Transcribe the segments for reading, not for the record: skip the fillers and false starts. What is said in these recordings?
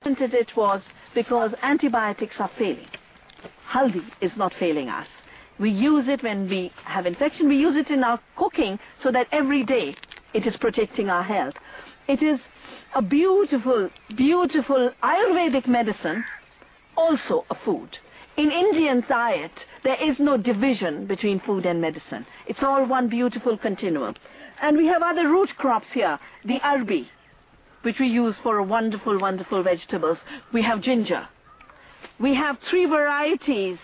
Patented it was because antibiotics are failing. Haldi is not failing us. We use it when we have infection. We use it in our cooking so that every day it is protecting our health. It is a beautiful, beautiful Ayurvedic medicine, also a food. In Indian diet, there is no division between food and medicine. It's all one beautiful continuum. And we have other root crops here, the arbi, which we use for wonderful, wonderful vegetables. We have ginger. We have 3 varieties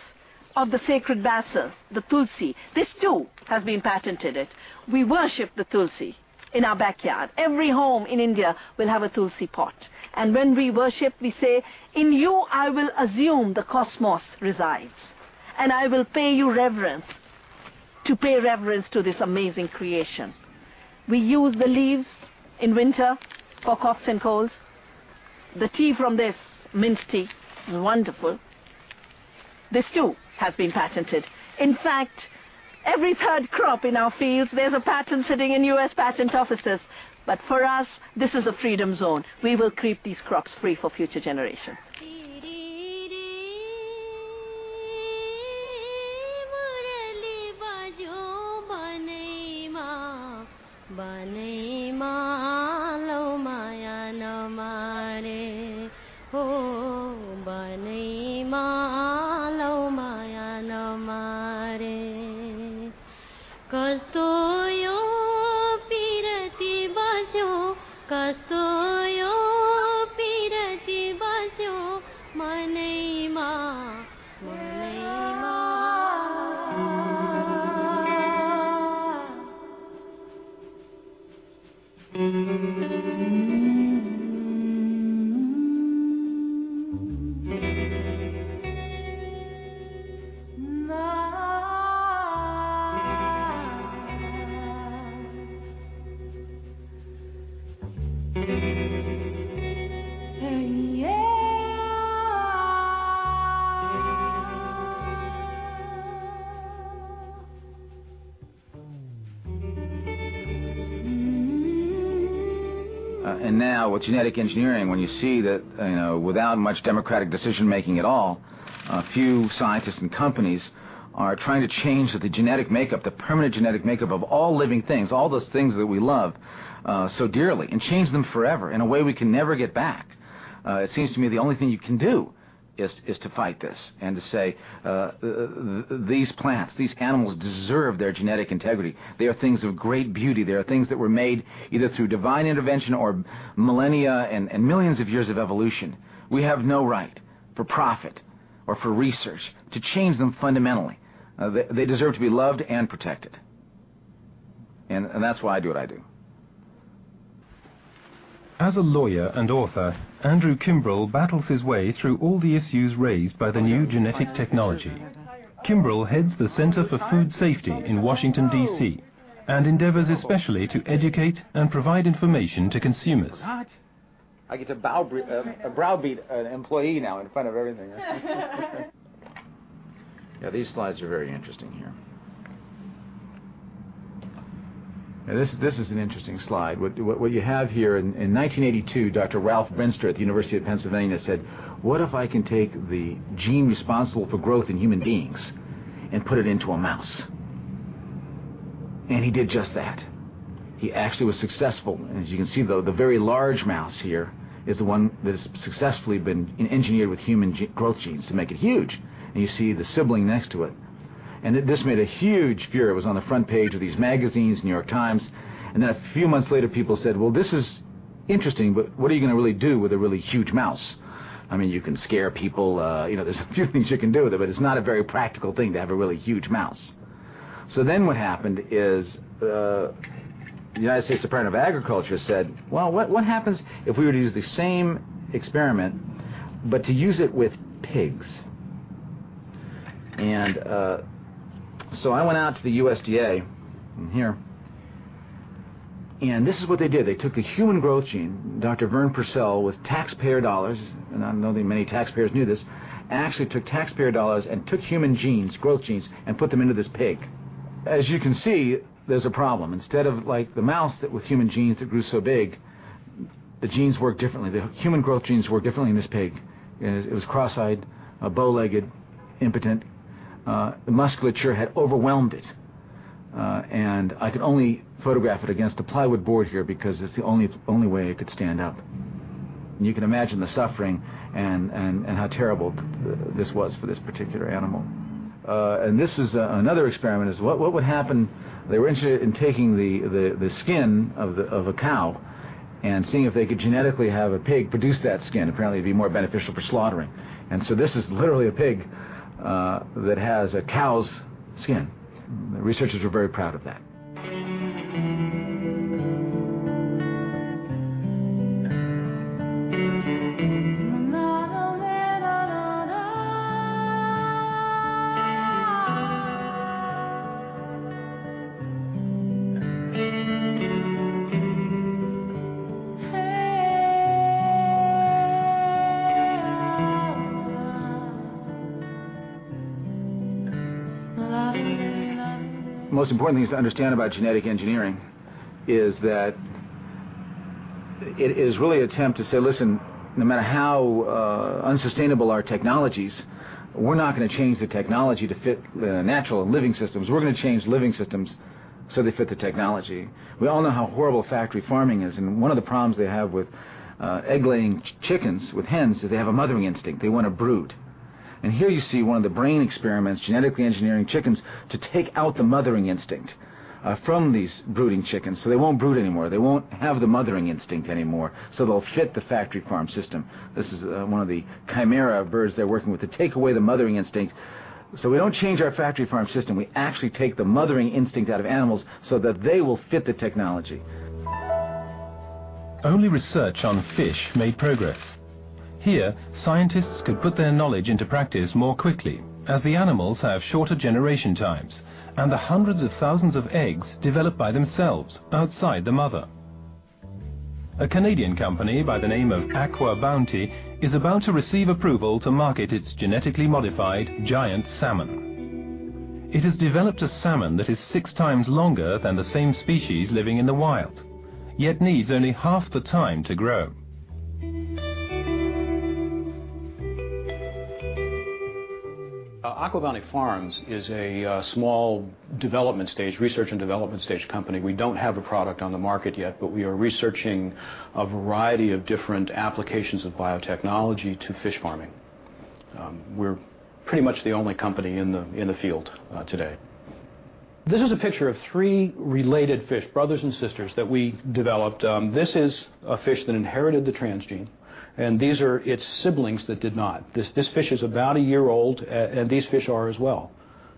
of the sacred basil, the tulsi. This too has been patented. We worship the tulsi in our backyard. Every home in India will have a tulsi pot. And when we worship, we say, in you I will assume the cosmos resides. And I will pay you reverence, to pay reverence to this amazing creation. We use the leaves in winter for coughs and colds. The tea from this, mint tea, is wonderful. This too has been patented. In fact, every 3rd crop in our fields, there's a patent sitting in US patent offices. But for us, this is a freedom zone. We will keep these crops free for future generations. And now with genetic engineering, when you see that, without much democratic decision-making at all, a few scientists and companies are trying to change the genetic makeup, the permanent genetic makeup of all living things, all those things that we love so dearly, and change them forever in a way we can never get back. It seems to me the only thing you can do is to fight this and to say these plants, these animals deserve their genetic integrity. They are things of great beauty. They are things that were made either through divine intervention or millennia and millions of years of evolution. We have no right for profit or for research to change them fundamentally. They deserve to be loved and protected. And that's why I do what I do. As a lawyer and author, Andrew Kimbrell battles his way through all the issues raised by the new genetic technology. Kimbrell heads the Center for Food Safety in Washington, D.C., and endeavors especially to educate and provide information to consumers. I get to browbeat an employee now in front of everything. Yeah, these slides are very interesting here. Now this is an interesting slide. What you have here, in 1982, Dr. Ralph Brinster at the University of Pennsylvania said, what if I can take the gene responsible for growth in human beings and put it into a mouse? And he did just that. He actually was successful. As you can see, the very large mouse here is the one that has successfully been engineered with human growth genes to make it huge. And you see the sibling next to it. And this made a huge furor. It was on the front page of these magazines, New York Times. And then a few months later, people said, well, this is interesting, but what are you going to really do with a really huge mouse? I mean, you can scare people. There's a few things you can do with it, but it's not a very practical thing to have a really huge mouse. So then what happened is the United States Department of Agriculture said, well, what happens if we were to use the same experiment, but to use it with pigs? And so I went out to the USDA, here, and this is what they did. They took the human growth gene, Dr. Vern Purcell, with taxpayer dollars, and I don't know that many taxpayers knew this, actually took taxpayer dollars and took human genes, growth genes, and put them into this pig. As you can see, there's a problem. Instead of like the mouse that with human genes that grew so big, the genes work differently. The human growth genes work differently in this pig. It was cross-eyed, bow-legged, impotent. The musculature had overwhelmed it. And I could only photograph it against a plywood board here because it's the only way it could stand up. And you can imagine the suffering and how terrible this was for this particular animal. And this is another experiment, is what would happen. They were interested in taking the skin of a cow and seeing if they could genetically have a pig produce that skin. Apparently it'd be more beneficial for slaughtering. And so this is literally a pig that has a cow's skin. The researchers were very proud of that. The most important thing to understand about genetic engineering is that it is really an attempt to say, listen, no matter how unsustainable our technologies, we're not going to change the technology to fit natural and living systems. We're going to change living systems so they fit the technology. We all know how horrible factory farming is, and one of the problems they have with egg-laying chickens, with hens, is they have a mothering instinct. They want to brood. And here you see one of the brain experiments, genetically engineering chickens to take out the mothering instinct from these brooding chickens, so they won't brood anymore. They won't have the mothering instinct anymore, so they'll fit the factory farm system. This is one of the chimera birds they're working with to take away the mothering instinct. So we don't change our factory farm system. We actually take the mothering instinct out of animals so that they will fit the technology. Only research on fish made progress. Here, scientists could put their knowledge into practice more quickly, as the animals have shorter generation times, and the hundreds of thousands of eggs develop by themselves, outside the mother. A Canadian company by the name of Aqua Bounty is about to receive approval to market its genetically modified giant salmon. It has developed a salmon that is 6 times longer than the same species living in the wild, yet needs only half the time to grow. Aqua Bounty Farms is a small development stage, research and development stage company. We don't have a product on the market yet, but we are researching a variety of different applications of biotechnology to fish farming. We're pretty much the only company in the field today. This is a picture of 3 related fish, brothers and sisters, that we developed. This is a fish that inherited the transgene. And these are its siblings that did not. This fish is about a year old, and these fish are as well.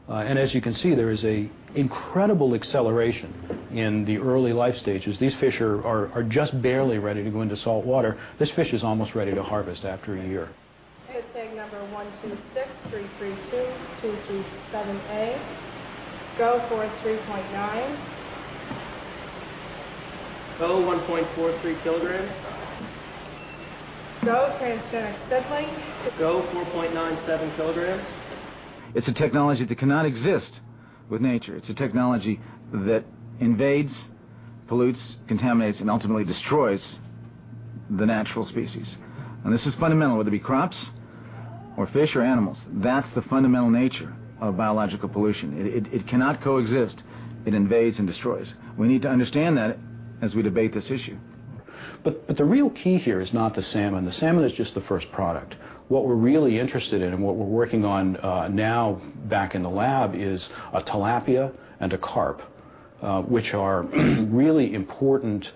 And as you can see, there is an incredible acceleration in the early life stages. These fish are just barely ready to go into salt water. This fish is almost ready to harvest after a year. Tag number 126-332-227A. Go for 3.9. Go 1.43 kilograms. Go transgenic sibling. Go 4.97 kilograms. It's a technology that cannot exist with nature. It's a technology that invades, pollutes, contaminates, and ultimately destroys the natural species. And this is fundamental, whether it be crops or fish or animals. That's the fundamental nature of biological pollution. It cannot coexist. It invades and destroys. We need to understand that as we debate this issue. But the real key here is not the salmon. The salmon is just the first product. What we're really interested in and what we're working on now back in the lab is a tilapia and a carp, which are really important